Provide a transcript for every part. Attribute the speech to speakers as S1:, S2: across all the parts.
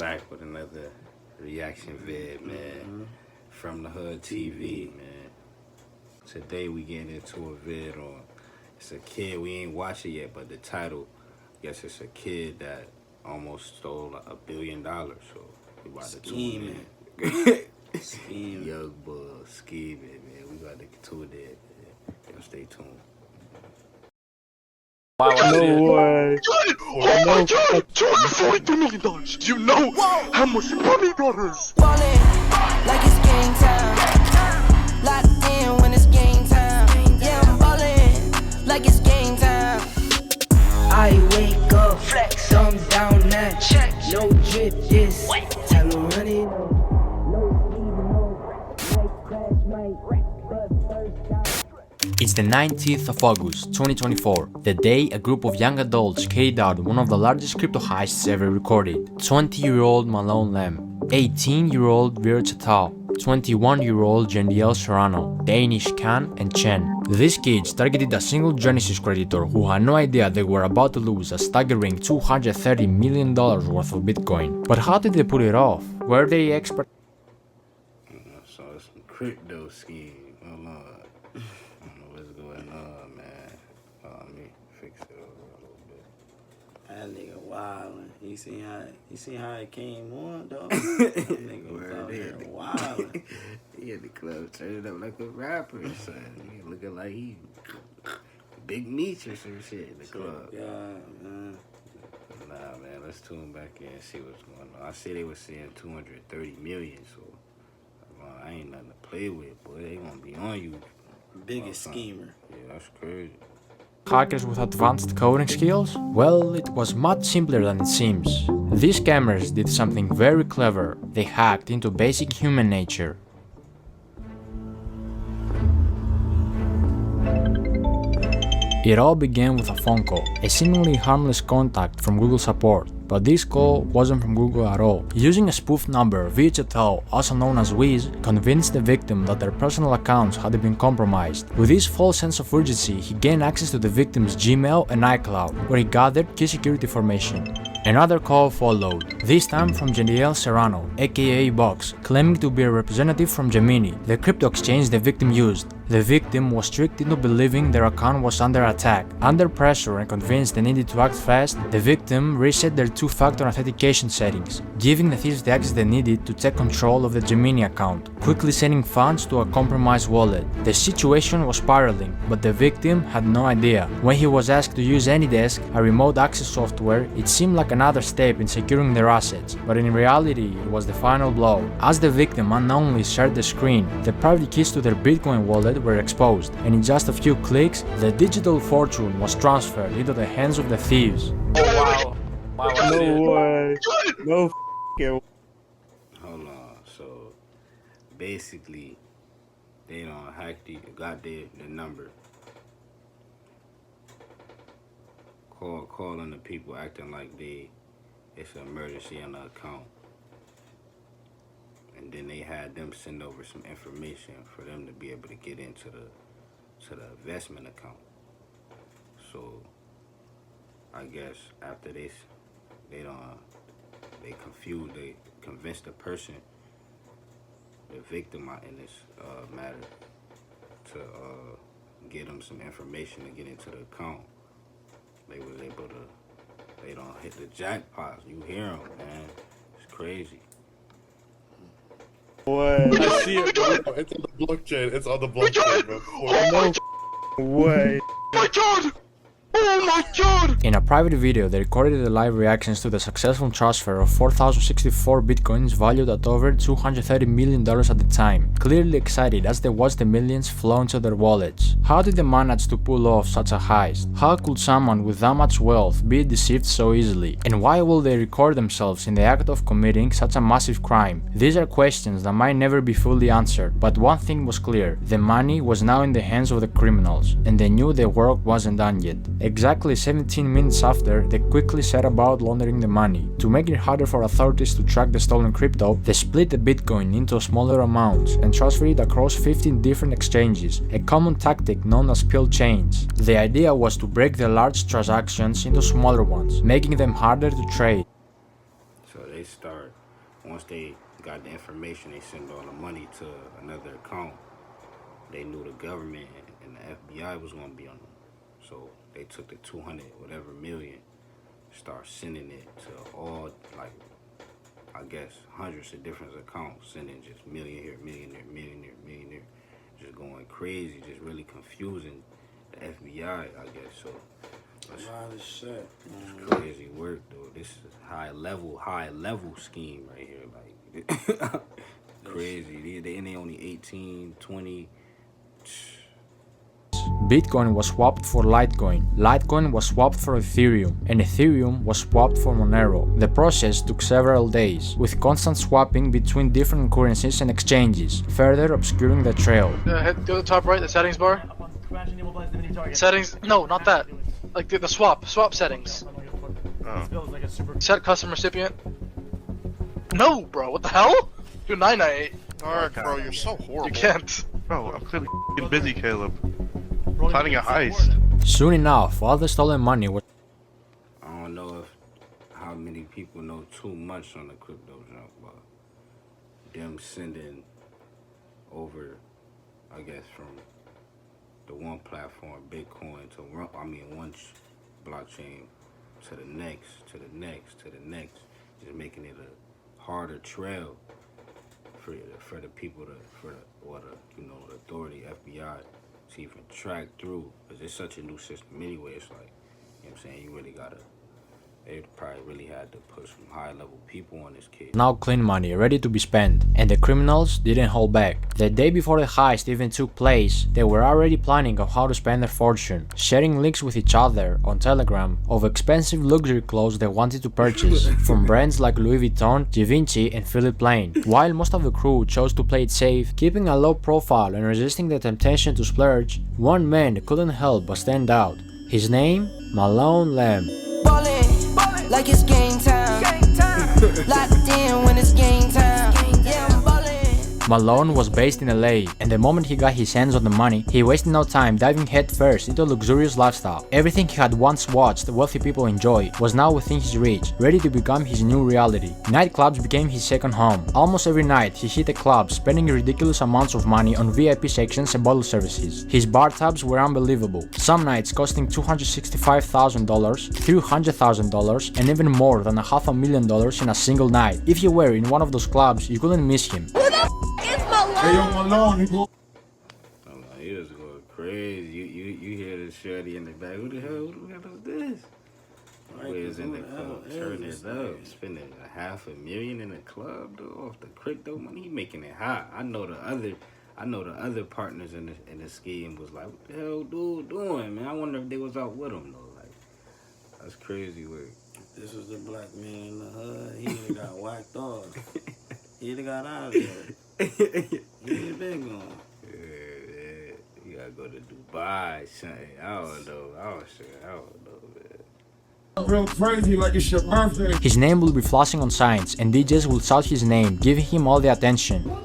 S1: back with another reaction vid, man. From the Hood TV, man. Today we getting into a vid on, it's a kid, we ain't watched it yet, but the title, I guess it's a kid that almost stole $1 billion, so we about to tune in. Scheming. Young boy, scheming, man. We about to tune in, man. Yo, stay tuned.
S2: No way.
S3: Oh my god! $242 million! Do you know how much money that is?
S4: Ballin' like it's game time. Locked in when it's game time. Yeah, I'm ballin' like it's game time. I wake up, flex, thumb down that check. No drip, this time to run it.
S2: It's the 19th of August, 2024, the day a group of young adults carried out one of the largest crypto heists ever recorded. 20-year-old Malone Lam, 18-year-old Virch Tao, 21-year-old Daniel Serrano, Danish Khan, and Chen. These kids targeted a single Genesis creditor who had no idea they were about to lose a staggering $230 million worth of Bitcoin. But how did they pull it off? Were they expert?
S1: So it's some crypto scheme. Hold on. I don't know what's going on, man. Let me fix it over a little bit.
S5: That nigga wildin'. You see how it came on, dog? That nigga was out here wildin'.
S1: He in the club turning up like a rapper, son. He looking like he Big Meech or some shit in the club.
S5: Yeah, man.
S1: Nah, man, let's tune back in and see what's going on. I see they were saying 230 million, so I ain't nothing to play with, boy. They gonna be on you.
S5: Biggest schemer.
S1: Yeah, that's crazy.
S2: Hackers with advanced coding skills? Well, it was much simpler than it seems. These scammers did something very clever. They hacked into basic human nature. It all began with a phone call, a seemingly harmless contact from Google support. But this call wasn't from Google at all. Using a spoof number, Virch Tao, also known as Wiz, convinced the victim that their personal accounts had been compromised. With this false sense of urgency, he gained access to the victim's Gmail and iCloud, where he gathered key security information. Another call followed, this time from Daniel Serrano, aka Box, claiming to be a representative from Gemini, the crypto exchange the victim used. The victim was tricked into believing their account was under attack. Under pressure and convinced they needed to act fast, the victim reset their two-factor authentication settings, giving the thieves the access they needed to take control of the Gemini account, quickly sending funds to a compromised wallet. The situation was spiraling, but the victim had no idea. When he was asked to use AnyDesk, a remote access software, it seemed like another step in securing their assets, but in reality it was the final blow. As the victim unknowingly shared the screen, the private keys to their Bitcoin wallet were exposed, and in just a few clicks, the digital fortune was transferred into the hands of the thieves.
S5: Oh, wow.
S2: No way.
S1: No f***ing. Hold on, so basically, they don't hack got the number. Calling the people acting like it's an emergency on the account. And then they had them send over some information for them to be able to get into the investment account. So I guess after they convinced the person, the victim in this matter, to get them some information to get into the account. They was able to. They don't hit the jackpot. You hear them, man. It's crazy.
S2: Way.
S3: I see it, bro. It's on the blockchain. It's on the blockchain, bro.
S2: No way.
S3: Oh my god! Oh my god!
S2: In a private video, they recorded the live reactions to the successful transfer of 4,064 bitcoins valued at over $230 million at the time, clearly excited as they watched the millions flow into their wallets. How did they manage to pull off such a heist? How could someone with that much wealth be deceived so easily? And why will they record themselves in the act of committing such a massive crime? These are questions that might never be fully answered, but one thing was clear: the money was now in the hands of the criminals, and they knew their work wasn't done yet. Exactly 17 minutes after, they quickly set about laundering the money. To make it harder for authorities to track the stolen crypto, they split the Bitcoin into smaller amounts and transferred it across 15 different exchanges, a common tactic known as pill chains. The idea was to break the large transactions into smaller ones, making them harder to trade.
S1: So they start, once they got the information, they send all the money to another account. They knew the government and the FBI was gonna be on them. So they took the 200 whatever million, start sending it to all, like, I guess hundreds of different accounts, sending just million here, million there, million there, million there, just going crazy, just really confusing the FBI, I guess. So
S5: A lot of shit.
S1: it's crazy work, though. This is high level scheme right here, like crazy. They only 18, 20.
S2: Bitcoin was swapped for Litecoin, Litecoin was swapped for Ethereum, and Ethereum was swapped for Monero. The process took several days, with constant swapping between different currencies and exchanges, further obscuring the trail.
S6: Go to the top right, the settings bar. Settings, no, not that. Like the swap settings. Set custom recipient. No, bro, what the hell? Do 998.
S3: Alright, bro, you're so horrible.
S6: You can't.
S3: Bro, I'm clearly f***ing busy, Caleb. Planning a heist.
S2: Soon enough, all the stolen money was
S1: I don't know how many people know too much on the crypto junk, but them sending over, I guess, from the one platform, Bitcoin, to one blockchain to the next, to the next, to the next, just making it a harder trail for the people the authority, FBI, to even track through, because it's such a new system anyway. It's like, you know what I'm saying, you really gotta, they probably really had to put some high level people on this case.
S2: now clean money, ready to be spent, and the criminals didn't hold back. The day before the heist even took place, they were already planning on how to spend their fortune, sharing links with each other on Telegram of expensive luxury clothes they wanted to purchase, from brands like Louis Vuitton, Givenchy, and Philippe Plein. While most of the crew chose to play it safe, keeping a low profile and resisting the temptation to splurge, one man couldn't help but stand out. His name? Malone Lam.
S4: Ballin' like it's game time. Locked in when it's game time. Yeah, I'm ballin'.
S2: Malone was based in LA, and the moment he got his hands on the money, he wasted no time diving headfirst into a luxurious lifestyle. Everything he had once watched wealthy people enjoy was now within his reach, ready to become his new reality. Nightclubs became his second home. Almost every night he hit a club, spending ridiculous amounts of money on VIP sections and bottle services. His bar tabs were unbelievable, some nights costing $265,000, $300,000, and even more than $500,000 in a single night. If you were in one of those clubs, you couldn't miss him.
S1: He was going crazy. You hear the shorty in the back. Who the hell is this? Where's in the club? Turn it up. Spending $500,000 in a club, though, off the crypto money. He making it hot. I know the other partners in the scheme was like, what the hell dude doing, man? I wonder if they was out with him though. Like, that's crazy work.
S5: This was the black man in the hood. He either got whacked off. He either got out of there. He been gone.
S1: Yeah. You gotta go to Dubai, son. I don't know, man.
S7: Real crazy like it's your birthday.
S2: His name will be flashing on signs, and DJs will shout his name, giving him all the attention.
S7: Malone!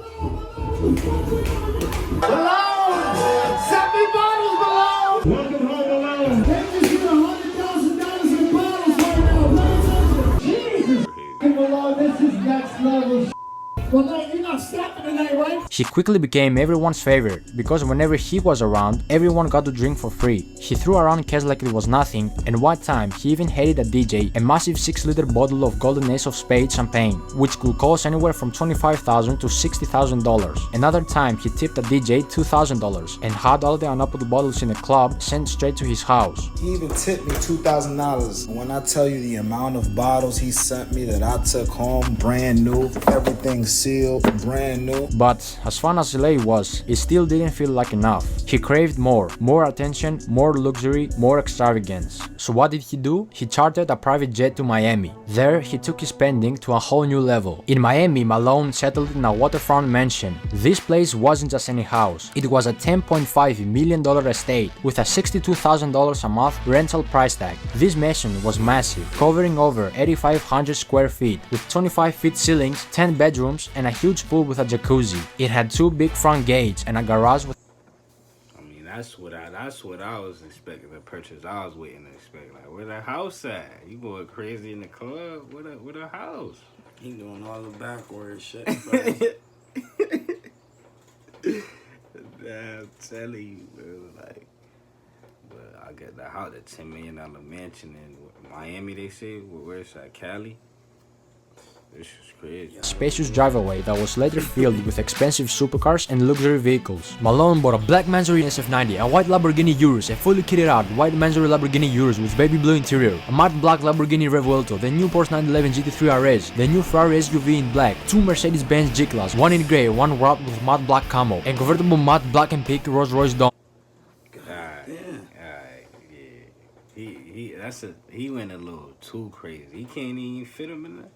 S7: 70 bottles, Malone! Welcome home, Malone. They just hit $100,000 in bottles right now. Jesus! Malone, this is next level. Malone, you're not stopping tonight, right?
S2: He quickly became everyone's favorite, because whenever he was around, everyone got to drink for free. He threw around cash like it was nothing, and one time he even handed a DJ a massive 6-liter bottle of Golden Ace of Spades champagne, which could cost anywhere from $25,000 to $60,000. Another time he tipped a DJ $2,000 and had all the unopened bottles in the club sent straight to his house.
S8: He even tipped me $2,000. When I tell you the amount of bottles he sent me that I took home, brand new, everything sealed, brand new.
S2: But as fun as LA was, it still didn't feel like enough. He craved more attention, more luxury, more extravagance. So what did he do? He chartered a private jet to Miami. There, he took his spending to a whole new level. In Miami, Malone settled in a waterfront mansion. This place wasn't just any house. It was a $10.5 million estate with a $62,000 a month rental price tag. This mansion was massive, covering over 8,500 square feet, with 25 feet ceilings, 10 bedrooms, and a huge pool with a jacuzzi. It had 2 big front gates and a garage with
S1: That's what I was expecting to purchase. I was waiting to expect, like, where the house at? You going crazy in the club? Where the house?
S5: He doing all the backwards shit.
S1: I'm telling you, bro. Like, but I got the house, the $10 million mansion in Miami. They say where's that? Cali. This is crazy.
S2: Spacious driveway that was later filled with expensive supercars and luxury vehicles. Malone bought a black Mansory SF90, a white Lamborghini Urus, a fully kitted out white Mansory Lamborghini Urus with baby blue interior, a matte black Lamborghini Revuelto, the new Porsche 911 GT3 RS, the new Ferrari SUV in black, two Mercedes-Benz G-Class, one in grey, one wrapped with matte black camo, and convertible matte black and pink Rolls-Royce Dawn.
S1: He went a little too crazy. He can't even fit him in the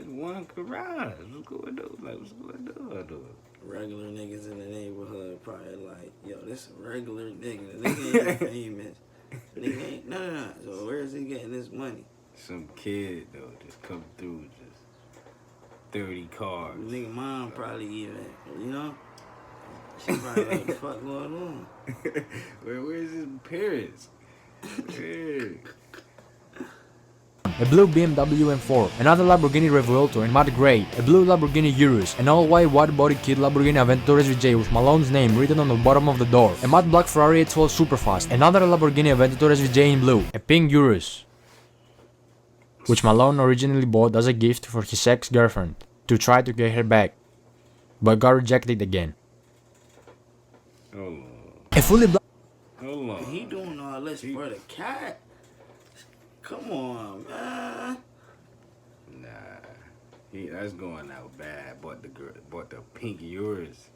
S1: one garage. What's going on? Like, what's going on?
S5: Regular niggas in the neighborhood probably like, yo, this a regular nigga. The nigga ain't famous. Nigga ain't, no. So where is he getting this money?
S1: Some kid, though, just come through, just 30 cars.
S5: Nigga mom probably even, you know? She probably like, what the fuck going on?
S1: Where's his parents?
S2: A blue BMW M4, another Lamborghini Revuelto in matte grey, a blue Lamborghini Urus, an all-white wide-body kit Lamborghini Aventador SVJ with Malone's name written on the bottom of the door, a matte black Ferrari 812 Superfast, another Lamborghini Aventador SVJ in blue, a pink Urus, which Malone originally bought as a gift for his ex-girlfriend, to try to get her back, but got rejected again.
S1: Hold on.
S2: A fully black...
S5: Hold on. He doing all this for the cat? Come on, man.
S1: Nah, that's going out bad. Bought the pink Urus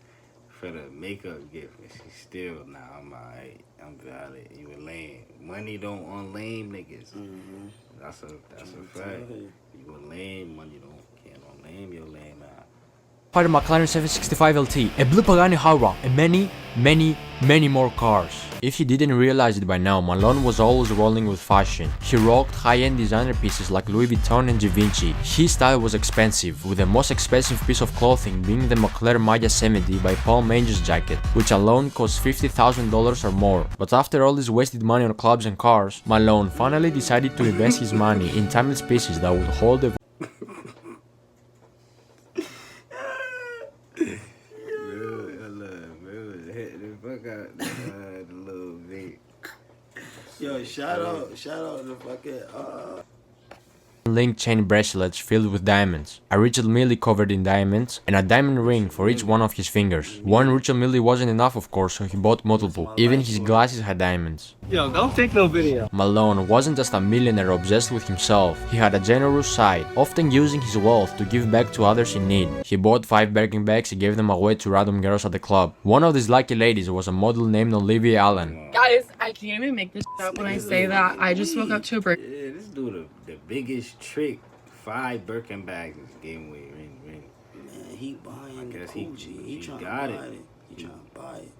S1: for the makeup gift, and she still, nah, I'm alright. I'm valid. You a lame. Money don't unlame niggas.
S5: Mm-hmm.
S1: That's a fact. You a lame. Money can't unlame your lame out.
S2: Part of McLaren 765 LT, a blue Pagani Huayra, and many more cars. If you didn't realize it by now, Malone was always rolling with fashion. He rocked high-end designer pieces like Louis Vuitton and Givenchy. His style was expensive, with the most expensive piece of clothing being the McLaren Maya 70 by Paul Manges jacket, which alone cost $50,000 or more. But after all this wasted money on clubs and cars, Malone finally decided to invest his money in timeless pieces that would hold the
S5: Yo, shout out the fucking
S2: link chain bracelets filled with diamonds, a Rachel Millie covered in diamonds, and a diamond ring for each one of his fingers. One Rachel Millie wasn't enough, of course, so he bought multiple. Even his glasses had diamonds.
S9: Yo, don't take no video.
S2: Malone wasn't just a millionaire obsessed with himself. He had a generous side, often using his wealth to give back to others in need. He bought 5 Birkin bags and gave them away to random girls at the club. One of these lucky ladies was a model named Olivia Allen.
S10: Guys, I can't even make this up when I say that. I just woke up to a break.
S1: Yeah, this dude the biggest trick. 5 Birkin bags gave away. Ring.
S5: Man, he buying.
S1: I guess
S5: he trying to buy it. He trying to buy it.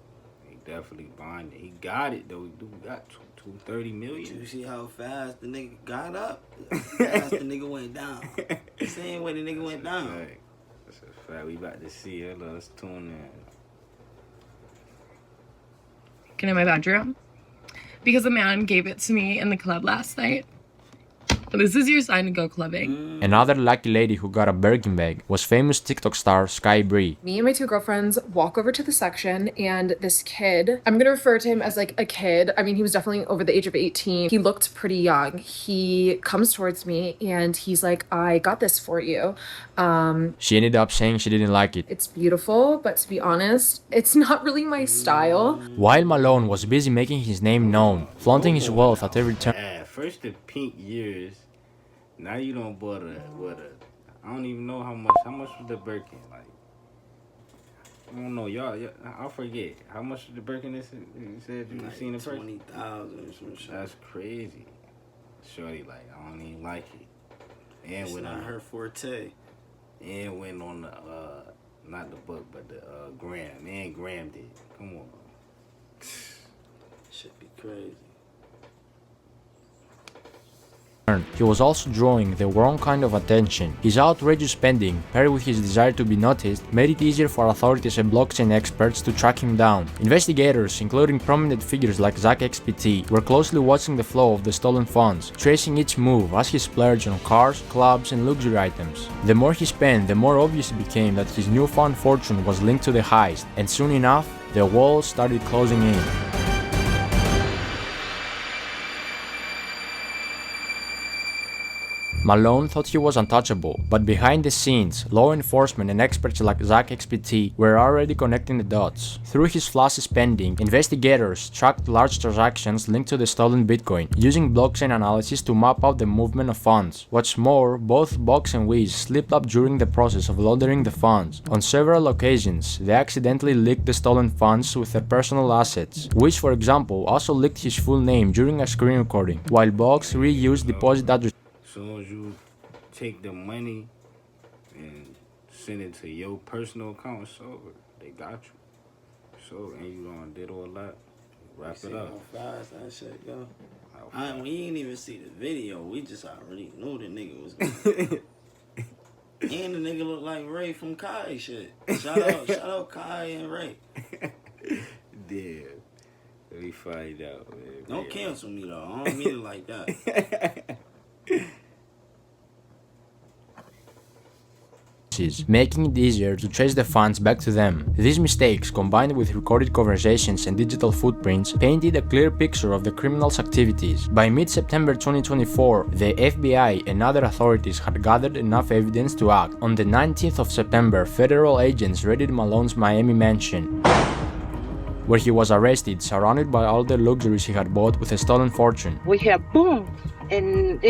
S1: He definitely buying it. He got it though. Dude got 230 million.
S5: You see how fast the nigga got up? Fast the nigga went down. The same way the nigga went down.
S1: Right. That's a fact. We about to see it. Let's tune in.
S10: In my bedroom because a man gave it to me in the club last night. This is your sign to go clubbing.
S2: Another lucky lady who got a Birkin bag was famous TikTok star Sky Bree.
S11: Me and my 2 girlfriends walk over to the section, and this kid, I'm gonna refer to him as like a kid. I mean, he was definitely over the age of 18. He looked pretty young. He comes towards me and he's like, I got this for you.
S2: She ended up saying she didn't like it.
S11: It's beautiful, but to be honest, it's not really my style.
S2: While Malone was busy making his name known, flaunting his wealth at every turn.
S1: First the pink years. Now you don't bought I don't even know how much was the Birkin, like, I don't know, y'all I forget, how much was the Birkin you said you like seen the first?
S5: 20,000 or some shit.
S1: That's crazy. Shorty, like, I don't even like it. And
S5: it's
S1: went
S5: not
S1: on
S5: her forte.
S1: And went on the, not the book, but the, gram. And grammed it. Come on.
S5: Should be crazy.
S2: He was also drawing the wrong kind of attention. His outrageous spending, paired with his desire to be noticed, made it easier for authorities and blockchain experts to track him down. Investigators, including prominent figures like Zach XPT, were closely watching the flow of the stolen funds, tracing each move as he splurged on cars, clubs, and luxury items. The more he spent, the more obvious it became that his newfound fortune was linked to the heist, and soon enough, the walls started closing in. Malone thought he was untouchable, but behind the scenes, law enforcement and experts like Zach XPT were already connecting the dots. Through his flashy spending, investigators tracked large transactions linked to the stolen Bitcoin, using blockchain analysis to map out the movement of funds. What's more, both Box and Wiz slipped up during the process of laundering the funds. On several occasions, they accidentally leaked the stolen funds with their personal assets. Wiz, for example, also leaked his full name during a screen recording, while Box reused deposit addresses.
S1: As soon as you take the money and send it to your personal account, it's over. They got you. So, and you done did all that. Wrap it up.
S5: How fast that shit go. We ain't even see the video. We just already knew the nigga was gonna. And the nigga look like Ray from Kai shit. Shout out Kai and Ray.
S1: Damn. Let me find out, man.
S5: Don't cancel me though. I don't mean it like that.
S2: Making it easier to trace the funds back to them. These mistakes, combined with recorded conversations and digital footprints, painted a clear picture of the criminals' activities. By mid-September 2024, the FBI and other authorities had gathered enough evidence to act. On the 19th of September, federal agents raided Malone's Miami mansion, where he was arrested, surrounded by all the luxuries he had bought with a stolen fortune.
S9: We hear boom, and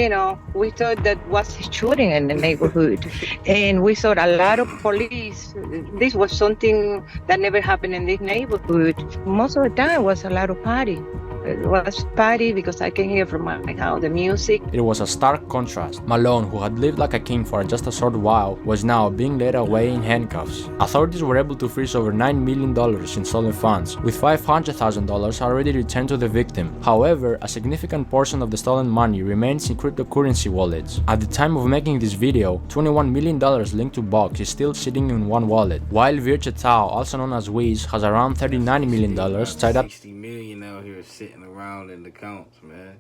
S9: we thought that was shooting in the neighborhood, and we saw a lot of police. This was something that never happened in this neighborhood. Most of the time was a lot of party. It was party because I can hear from my house the music.
S2: It was a stark contrast. Malone, who had lived like a king for just a short while, was now being led away in handcuffs. Authorities were able to freeze over $9 million in stolen funds, with $500,000 already returned to the victim. However, a significant portion of the stolen money remains in cryptocurrency wallets. At the time of making this video, $21 million linked to Box is still sitting in one wallet, while Virtual Tao, also known as Wiz, has around $39 million tied up.
S1: $60 million out here sitting around in the accounts, man.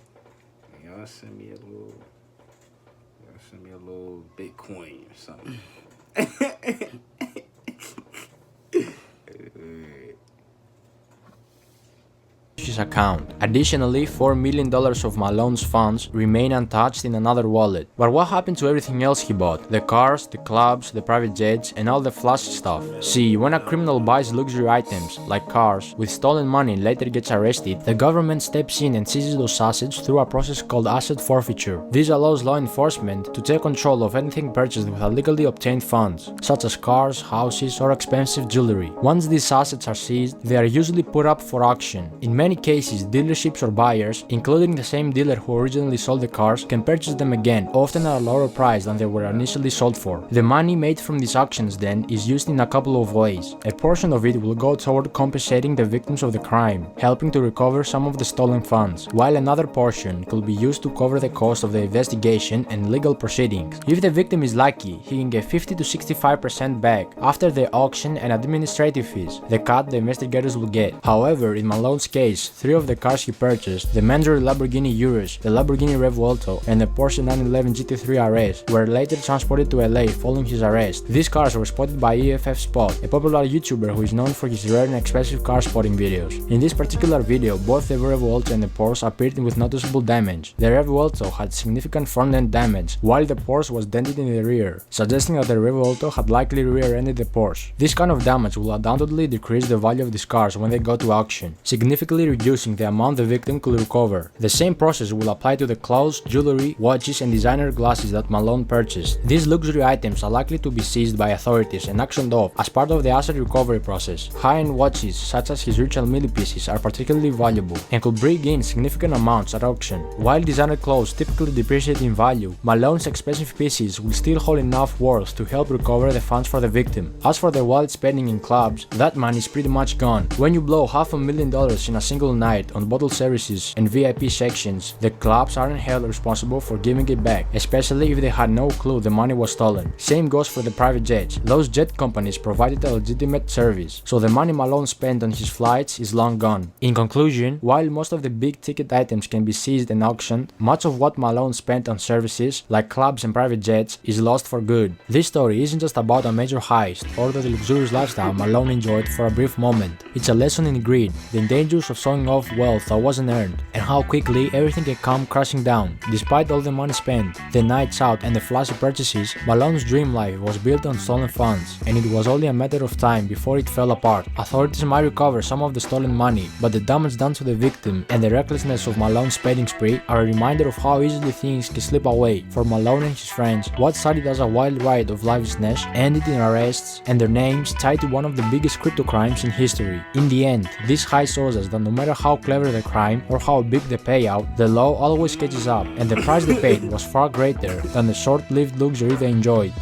S1: Y'all send me a little Bitcoin or something.
S2: His account. Additionally, $4 million of Malone's funds remain untouched in another wallet. But what happened to everything else he bought? The cars, the clubs, the private jets, and all the flashy stuff. See, when a criminal buys luxury items, like cars, with stolen money and later gets arrested, the government steps in and seizes those assets through a process called asset forfeiture. This allows law enforcement to take control of anything purchased with illegally obtained funds, such as cars, houses, or expensive jewelry. Once these assets are seized, they are usually put up for auction. In many cases, dealerships or buyers, including the same dealer who originally sold the cars, can purchase them again, often at a lower price than they were initially sold for. The money made from these auctions then is used in a couple of ways. A portion of it will go toward compensating the victims of the crime, helping to recover some of the stolen funds, while another portion could be used to cover the cost of the investigation and legal proceedings. If the victim is lucky, he can get 50 to 65% back after the auction and administrative fees, the cut the investigators will get. However, in Malone's case, 3 of the cars he purchased, the Mandarin Lamborghini Urus, the Lamborghini Revuelto, and the Porsche 911 GT3 RS, were later transported to LA following his arrest. These cars were spotted by EFF Spot, a popular YouTuber who is known for his rare and expensive car spotting videos. In this particular video, both the Revuelto and the Porsche appeared with noticeable damage. The Revuelto had significant front-end damage, while the Porsche was dented in the rear, suggesting that the Revuelto had likely rear-ended the Porsche. This kind of damage will undoubtedly decrease the value of these cars when they go to auction, significantly reducing the amount the victim could recover. The same process will apply to the clothes, jewelry, watches, and designer glasses that Malone purchased. These luxury items are likely to be seized by authorities and auctioned off as part of the asset recovery process. High-end watches, such as his Richard Mille pieces, are particularly valuable and could bring in significant amounts at auction. While designer clothes typically depreciate in value, Malone's expensive pieces will still hold enough worth to help recover the funds for the victim. As for the wallet spending in clubs, that money is pretty much gone. When you blow $500,000 in a single single night on bottle services and VIP sections, the clubs aren't held responsible for giving it back, especially if they had no clue the money was stolen. Same goes for the private jets. Those jet companies provided a legitimate service, so the money Malone spent on his flights is long gone. In conclusion, while most of the big ticket items can be seized and auctioned, much of what Malone spent on services, like clubs and private jets, is lost for good. This story isn't just about a major heist or the luxurious lifestyle Malone enjoyed for a brief moment. It's a lesson in greed, the dangers of showing off wealth that wasn't earned, and how quickly everything can come crashing down. Despite all the money spent, the nights out and the flashy purchases, Malone's dream life was built on stolen funds, and it was only a matter of time before it fell apart. Authorities might recover some of the stolen money, but the damage done to the victim and the recklessness of Malone's spending spree are a reminder of how easily things can slip away. For Malone and his friends, what started as a wild ride of lavishness ended in arrests and their names tied to one of the biggest crypto crimes in history. In the end, this heist shows us that no matter how clever the crime or how big the payout, the law always catches up, and the price they paid was far greater than the short-lived luxury they enjoyed.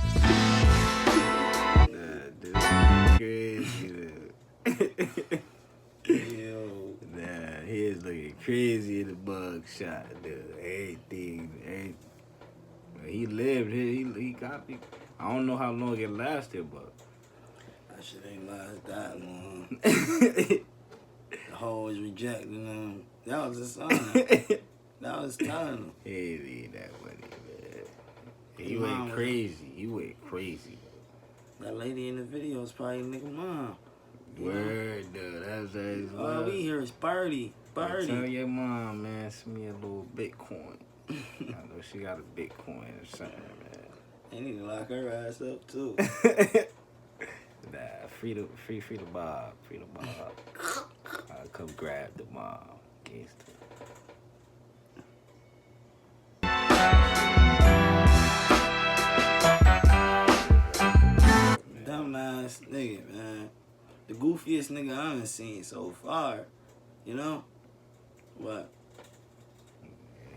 S1: He is looking crazy in the mug shot, dude. Everything. He lived here. He got me. I don't know how long it lasted, but
S5: that shit ain't last that long. The hoe was rejecting him. That was his son. That was time.
S1: He didn't need that money, man. He went crazy. He went crazy.
S5: That lady in the video is probably nigga mom.
S1: Word, dude. That's his
S5: All
S1: love.
S5: we hear is Birdie.
S1: Tell your mom, man, send me a little Bitcoin. I know she got a Bitcoin or something, man.
S5: They need to lock her ass up too.
S1: Nah, free the Bob. Free the Bob. I'll come grab the mom. Gangsta.
S5: Dumbass nigga, man. The goofiest nigga I haven't seen so far. You know? What?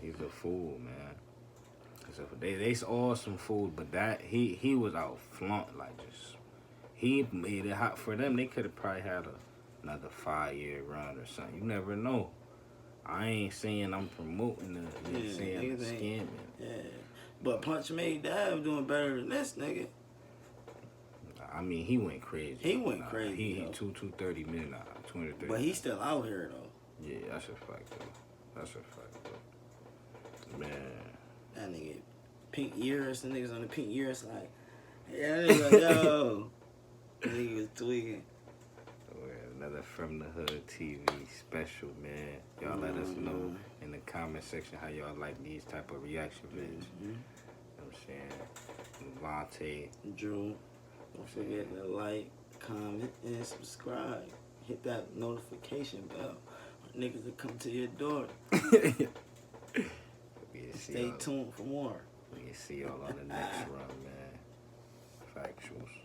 S1: He's a fool, man. They all some fools, but that he was out flaunt, like just he made it hot for them. They could have probably had another 5-year run or something. You never know. I ain't saying I'm promoting the saying scamming.
S5: Yeah, but Punch made Dab doing better than this nigga.
S1: I mean, he went crazy.
S5: He went crazy.
S1: He 230 million, 230.
S5: But he's still out here though.
S1: Yeah, that's a fact though. That's a fact though. Man.
S5: That nigga, pink ears, the niggas on the pink ears, like, yeah, that nigga, like, yo. That nigga was tweaking.
S1: Another From the Hood TV special, man. Y'all let us know in the comment section how y'all like these type of reaction videos. You know what I'm saying? Levante.
S5: Drew. Don't forget to like, comment, and subscribe. Hit that notification bell. Niggas will come to your door. Stay tuned for more.
S1: We see y'all on the next run, man. Factuals.